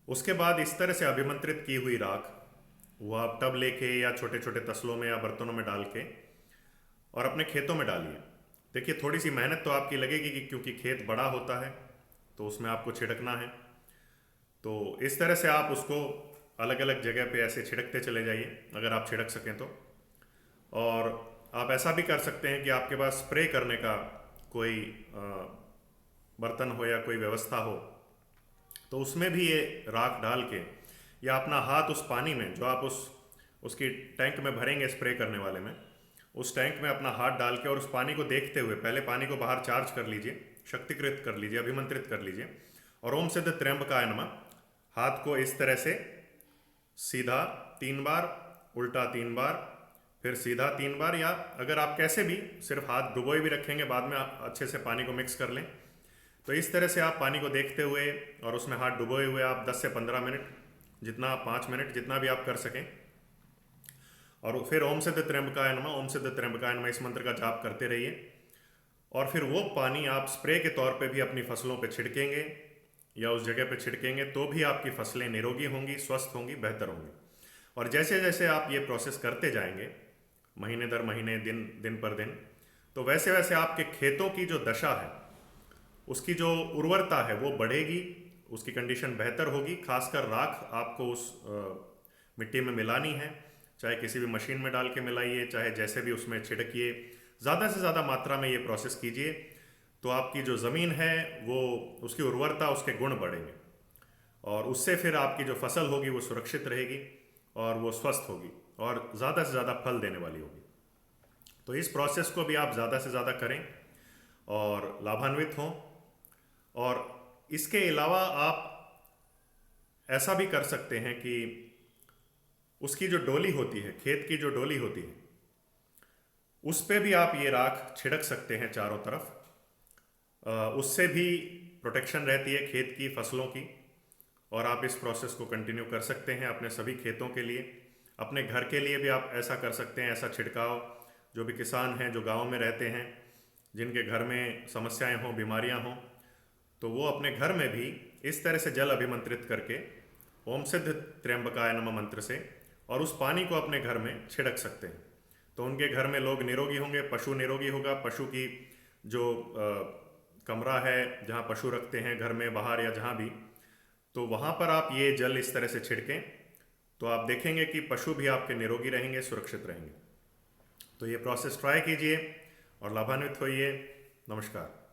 उसके बाद इस तरह से अभिमंत्रित की हुई राख वो आप टब लेके या छोटे छोटे तसलों में या बर्तनों में डाल के और अपने खेतों में डालिए। देखिए थोड़ी सी मेहनत तो आपकी लगेगी क्योंकि खेत बड़ा होता है तो उसमें आपको छिड़कना है। तो इस तरह से आप उसको अलग अलग जगह पे ऐसे छिड़कते चले जाइए अगर आप छिड़क सकें तो। और आप ऐसा भी कर सकते हैं कि आपके पास स्प्रे करने का कोई बर्तन हो या कोई व्यवस्था हो तो उसमें भी ये राख डाल के या अपना हाथ उस पानी में जो आप उसकी टैंक में भरेंगे स्प्रे करने वाले में, उस टैंक में अपना हाथ डाल के और उस पानी को देखते हुए पहले पानी को बाहर चार्ज कर लीजिए, शक्तिकृत कर लीजिए, अभिमंत्रित कर लीजिए और ओम सिद्ध त्र्यंबकाय नमः हाथ को इस तरह से सीधा 3 बार, उल्टा 3 बार, फिर सीधा 3 बार, या अगर आप कैसे भी सिर्फ हाथ डुबोए भी रखेंगे बाद में आप अच्छे से पानी को मिक्स कर लें। तो इस तरह से आप पानी को देखते हुए और उसमें हाथ डुबोए हुए आप 10 से 15 मिनट, जितना 5 मिनट जितना भी आप कर सकें, और फिर ओम सिद्ध त्र्यंबकाय नमः, ओम सिद्ध त्र्यंबकाय नमः इस मंत्र का जाप करते रहिए। और फिर वो पानी आप स्प्रे के तौर पे भी अपनी फसलों पे छिड़केंगे या उस जगह पे छिड़केंगे तो भी आपकी फसलें निरोगी होंगी, स्वस्थ होंगी, बेहतर होंगी। और जैसे जैसे आप ये प्रोसेस करते जाएंगे महीने दर महीने, दिन दिन पर दिन, तो वैसे वैसे आपके खेतों की जो दशा है, उसकी जो उर्वरता है वो बढ़ेगी, उसकी कंडीशन बेहतर होगी। खासकर राख आपको उस मिट्टी में मिलानी है, चाहे किसी भी मशीन में डाल के मिलाइए, चाहे जैसे भी उसमें छिड़किए, ज़्यादा से ज़्यादा मात्रा में ये प्रोसेस कीजिए तो आपकी जो ज़मीन है वो, उसकी उर्वरता, उसके गुण बढ़ेंगे और उससे फिर आपकी जो फसल होगी वो सुरक्षित रहेगी और वो स्वस्थ होगी और ज़्यादा से ज़्यादा फल देने वाली होगी। तो इस प्रोसेस को भी आप ज़्यादा से ज़्यादा करें और लाभान्वित हों। और इसके अलावा आप ऐसा भी कर सकते हैं कि उसकी जो डोली होती है, खेत की जो डोली होती है, उस पे भी आप ये राख छिड़क सकते हैं चारों तरफ। उससे भी प्रोटेक्शन रहती है खेत की, फसलों की। और आप इस प्रोसेस को कंटिन्यू कर सकते हैं अपने सभी खेतों के लिए। अपने घर के लिए भी आप ऐसा कर सकते हैं, ऐसा छिड़काव। जो भी किसान हैं जो गांव में रहते हैं, जिनके घर में समस्याएं हों, बीमारियां हों, तो वो अपने घर में भी इस तरह से जल अभिमंत्रित करके ओम सिद्ध त्र्यंबकाय नमः मंत्र से और उस पानी को अपने घर में छिड़क सकते हैं। तो उनके घर में लोग निरोगी होंगे, पशु निरोगी होगा। पशु की जो कमरा है जहाँ पशु रखते हैं घर में, बाहर या जहाँ भी, तो वहाँ पर आप ये जल इस तरह से छिड़कें तो आप देखेंगे कि पशु भी आपके निरोगी रहेंगे, सुरक्षित रहेंगे। तो ये प्रोसेस ट्राई कीजिए और लाभान्वित होइए। नमस्कार।